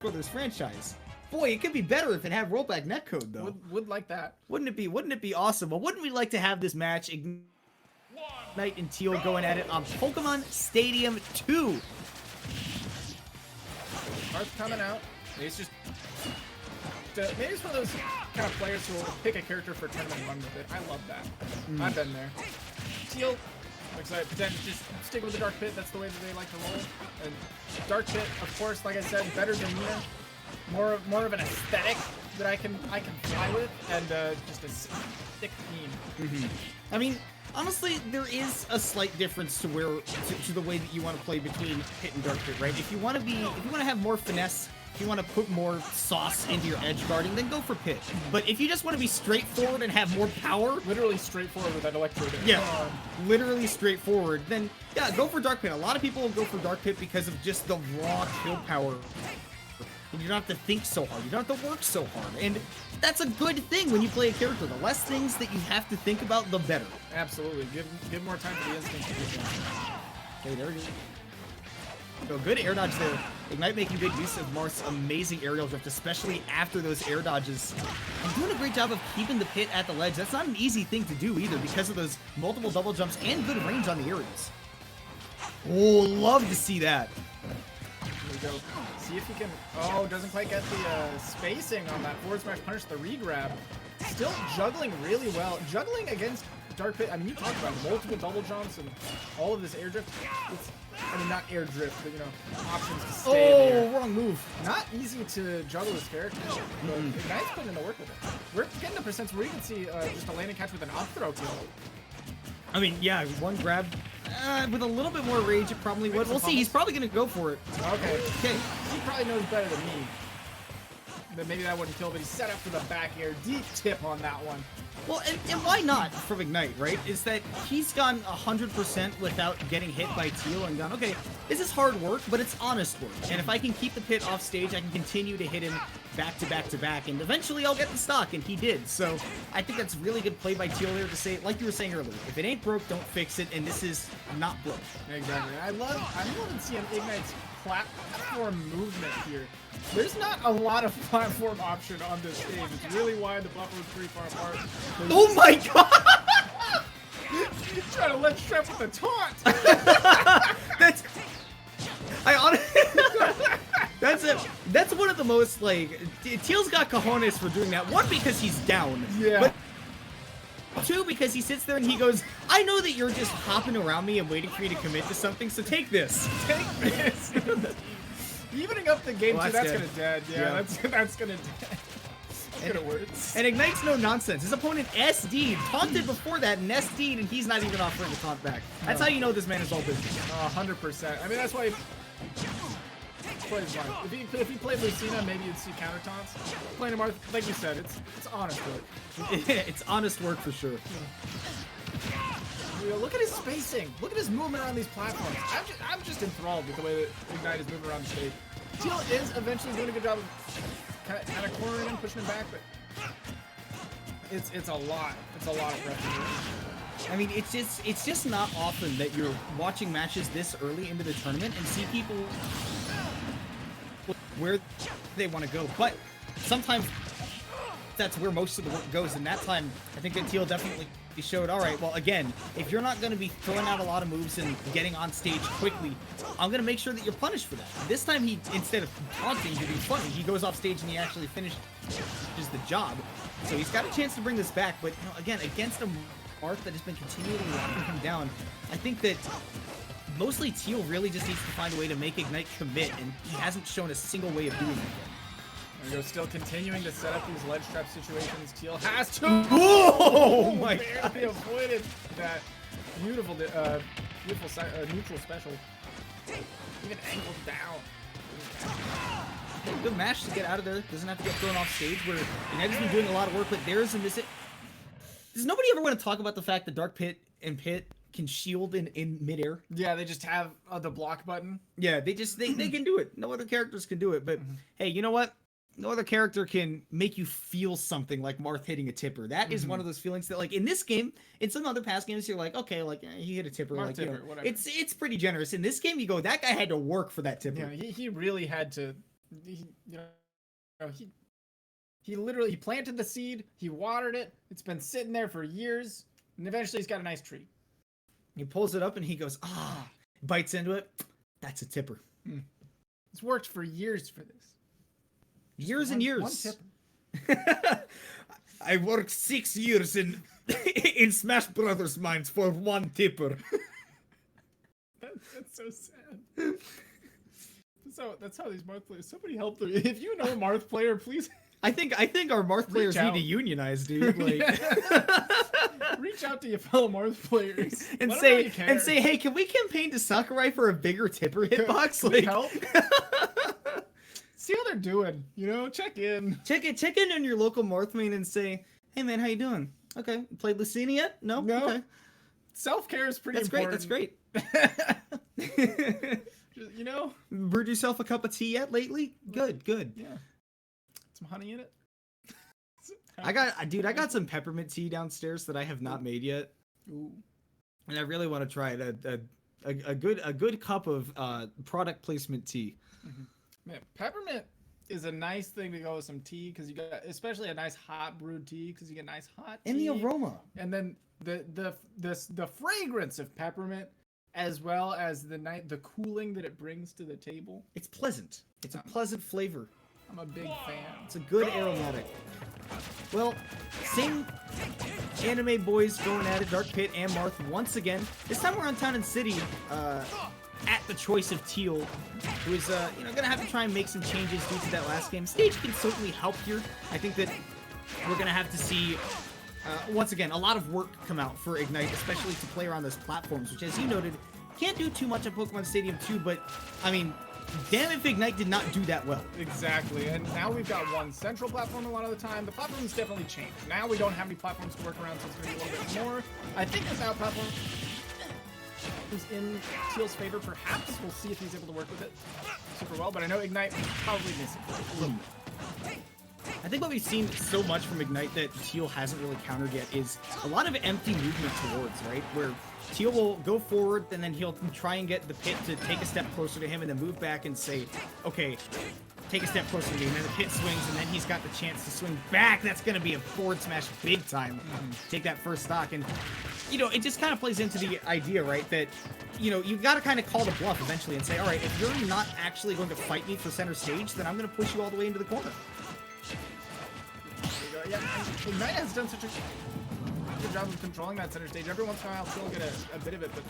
Brothers franchise. Boy, it could be better if it had rollback netcode though. Would like that. Wouldn't it be? Wouldn't it be awesome? Well, wouldn't we like to have this match? Ignite and Teal going at it on Pokemon Stadium 2. Marth coming out. He's just maybe it's one of those kind of players who will pick a character for a tournament and run with it. I love that. I've been there. Teal looks like pretend just stick with the Dark Pit. That's the way that they like to roll. And Dark Pit, of course, like I said, better than Nina. More of an aesthetic that I can fly with, and just a thick theme. I mean, honestly, there is a slight difference to to the way that you want to play between Pit and Dark Pit, right? If you want to have more finesse, if you want to put more sauce into your edge guarding, then go for Pit. But if you just want to be straightforward and have more power, literally straightforward with that electrode. Yeah, literally straightforward. Then yeah, go for Dark Pit. A lot of people will go for Dark Pit because of just the raw kill power. And you don't have to think so hard. You don't have to work so hard. And that's a good thing when you play a character. The less things that you have to think about, the better. Absolutely. Give more time for the instinct. Okay, there we go. So good air dodge there. Ignite making good use of Marth's amazing aerial drift, especially after those air dodges. And doing a great job of keeping the Pit at the ledge. That's not an easy thing to do either because of those multiple double jumps and good range on the aerials. Oh, love to see that. Here we go. See if he can. Oh, doesn't quite get the spacing on that forward smash punish, the re-grab. Still juggling really well. Juggling against Dark Pit. I mean, you talked about multiple double jumps and all of this air drift. I mean, not air drift, but you know, options to stay in the air. Wrong move. Not easy to juggle this character. But Ignite's putting in the work with it. We're getting to percents where you can see just a landing catch with an up throw kill. I mean, yeah, one grab. With a little bit more rage, it probably would. We'll see. He's probably going to go for it. Okay. He probably knows better than me. But maybe that wouldn't kill, but he's set up for the back air. Deep tip on that one. Well, and why not from Ignite, right? Is that he's gone 100% without getting hit by Teal and gone, okay, this is hard work, but it's honest work. And if I can keep the Pit off stage, I can continue to hit him back to back to back, and eventually I'll get the stock, and he did. So I think that's really good play by Teal there to say, like you were saying earlier, if it ain't broke, don't fix it, and this is not broke. Exactly. I'm loving seeing Ignite's platform movement here. There's not a lot of platform option on this stage. It's really wide. The platform's pretty far apart. Oh my god! He's trying to let trap with a taunt. That's one of the most, like, Teal's got cojones for doing that. One, because he's down. Yeah. But two, because he sits there and he goes, I know that you're just hopping around me and waiting for you to commit to something, so take this. Take this. Evening up the game, too, that's gonna dead. Yeah, that's gonna dead. That's gonna work. And Ignite's no nonsense. His opponent SD'd, taunted before that, and SD'd, and he's not even offering to taunt back. That's how you know this man is all business. 100%. I mean, that's why he plays Marth. If he played Lucina, maybe you'd see counter taunts. Playing Marth, like you said, it's honest work. It's honest work for sure. Look at his spacing. Look at his movement around these platforms. I'm just enthralled with the way that Ignite is moving around the stage. Teal is eventually doing a good job of kind of cornering him, pushing him back, but it's a lot. It's a lot of pressure. I mean, it's just not often that you're watching matches this early into the tournament and see people where they want to go, but sometimes that's where most of the work goes. And that time, I think that Teal definitely showed, all right, well, again, if you're not going to be throwing out a lot of moves and getting on stage quickly, I'm going to make sure that you're punished for that. This time, he, instead of taunting to be funny, he goes off stage and he actually finishes the job. So he's got a chance to bring this back, but you know, again, against a Marth that has been continually locking him down, I think that mostly Teal really just needs to find a way to make Ignite commit, and he hasn't shown a single way of doing it yet. There we go, still continuing to set up these ledge trap situations. Teal has to. Oh my god! Barely avoided that beautiful, neutral special. Even angled down. Good match to get out of there. Doesn't have to get thrown off stage. Where Ignite has been doing a lot of work, but there's a miss. Does nobody ever want to talk about the fact that Dark Pit and Pit can shield in midair? Yeah, they just have the block button. Yeah, they can do it. No other characters can do it. But hey, you know what? No other character can make you feel something like Marth hitting a tipper. That is one of those feelings that, like, in this game, in some other past games, you're like, okay, like, he hit a tipper. Marth like, tipper, you know, whatever. it's pretty generous. In this game, you go, that guy had to work for that tipper. Yeah, he really had to He literally planted the seed, he watered it, it's been sitting there for years, and eventually he's got a nice tree. He pulls it up and he goes, bites into it. That's a tipper. It's worked for years for this. Years and years. One tipper. I worked 6 years in Smash Brothers mines for one tipper. That's so sad. That's how these Marth players. Somebody help them. If you know a Marth player, please. I think our Marth players need to unionize, dude. Like, reach out to your fellow Marth players and say, hey, can we campaign to Sakurai for a bigger tipper hitbox? Can we help? See how they're doing. You know, check in. Check in on your local Marth main and say, hey man, how you doing? Okay, played Lucina yet? No. Okay. Self-care is pretty important. That's great. You know, brewed yourself a cup of tea yet lately? Good. Yeah. Some honey in it. I got some peppermint tea downstairs that I have not made yet. Ooh. And I really want to try it. A good cup of product placement tea. Mm-hmm. Man, peppermint is a nice thing to go with some tea because you got, especially a nice hot brewed tea, because you get nice hot tea. And the aroma. And then the fragrance of peppermint, as well as the cooling that it brings to the table. It's pleasant. It's a pleasant flavor. I'm a big fan. It's a good aromatic. Well, same anime boys going at it, Dark Pit and Marth once again. This time we're on Town and City, at the choice of Teal, who is gonna have to try and make some changes due to that last game. Stage can certainly help here. I think that we're gonna have to see once again a lot of work come out for Ignite, especially to play around those platforms, which, as you noted, can't do too much on Pokemon Stadium 2, but I mean, damn if Ignite did not do that well. Exactly, and now we've got one central platform a lot of the time. The platforms definitely changed. Now we don't have any platforms to work around, so it's going to be a little bit more. I think without platform is in Teal's favor, perhaps. We'll see if he's able to work with it super well, but I know Ignite probably misses it a little bit. I think what we've seen so much from Ignite that Teal hasn't really countered yet is a lot of empty movement towards, right? Where Teal will go forward and then he'll try and get the pit to take a step closer to him and then move back and say, okay, take a step closer to me. And then the pit swings and then he's got the chance to swing back. That's going to be a forward smash big time. Take that first stock. And, it just kind of plays into the idea, right? That, you've got to kind of call the bluff eventually and say, all right, if you're not actually going to fight me for center stage, then I'm going to push you all the way into the corner. Yeah, Ignite has done such a good job of controlling that center stage. Every once in a while, he'll get a bit of it, but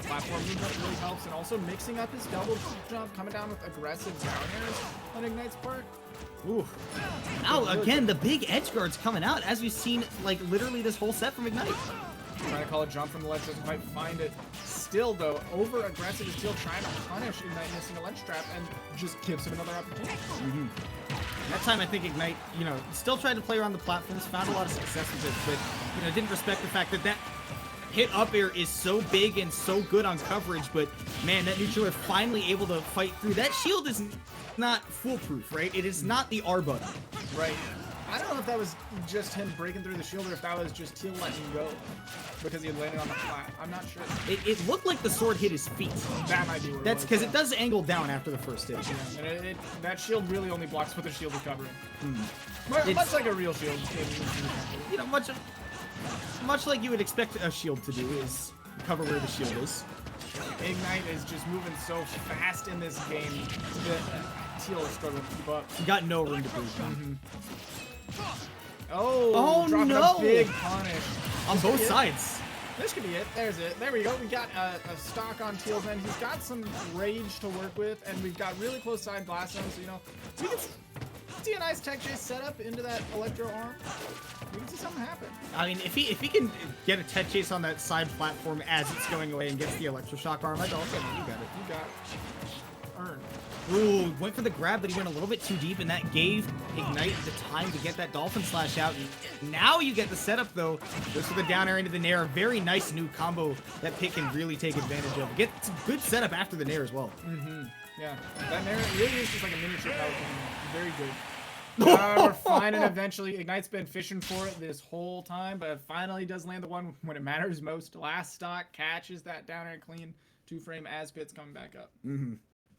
platform movement really helps, and also mixing up his double jump, coming down with aggressive down airs on Ignite's part. Ooh. Now, again, the big edge guards coming out, as we've seen, like, literally this whole set from Ignite. Trying to call a jump from the ledge, doesn't quite find it. Still, though, over-aggressive is still trying to punish Ignite missing a ledge trap and just gives him another opportunity. That time, I think Ignite, still tried to play around the platforms, found a lot of success with it, but, didn't respect the fact that hit up air is so big and so good on coverage, but, man, that neutral air finally able to fight through. That shield is not foolproof, right? It is not the R button. Right. I don't know if that was just him breaking through the shield or if that was just Teal letting him go because he had landed on the flat. I'm not sure. It looked like the sword hit his feet. That might be what That's because it does angle down after the first hit. Yeah, and that shield really only blocks what the shield is covering. Much like a real shield. Much like you would expect a shield to do is cover where the shield is. Ignite is just moving so fast in this game that Teal is struggling to keep up. You got no room to breathe. Oh dropping no! A big punish. On both sides. This could be it. There's it. There we go. We got a stock on Teal's end. He's got some rage to work with, and we've got really close side blast zones, so, we can see a nice tech chase set up into that electro arm. We can see something happen. I mean, if he can get a tech chase on that side platform as it's going away and gets the electroshock arm, I go, okay, you got it. You got it. Earned. Ooh, went for the grab, but he went a little bit too deep, and that gave Ignite the time to get that Dolphin Slash out. Now you get the setup, though. Goes for the down air into the Nair. A very nice new combo that Pit can really take advantage of. Get some good setup after the Nair as well. Yeah, that Nair really is just like a miniature power game. Very good. We're finding eventually. Ignite's been fishing for it this whole time, but finally does land the one when it matters most. Last stock catches that down air clean 2-frame as Pit's coming back up.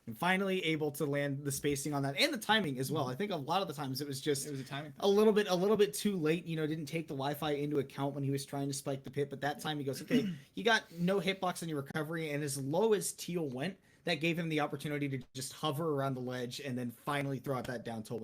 And finally able to land the spacing on that and the timing as well. I think a lot of the times it was just It was a timing. a little bit too late. You know, didn't take the Wi-Fi into account when he was trying to spike the pit. But that time he goes, okay, you got no hitbox on your recovery, and as low as Teal went, that gave him the opportunity to just hover around the ledge and then finally throw out that down tilt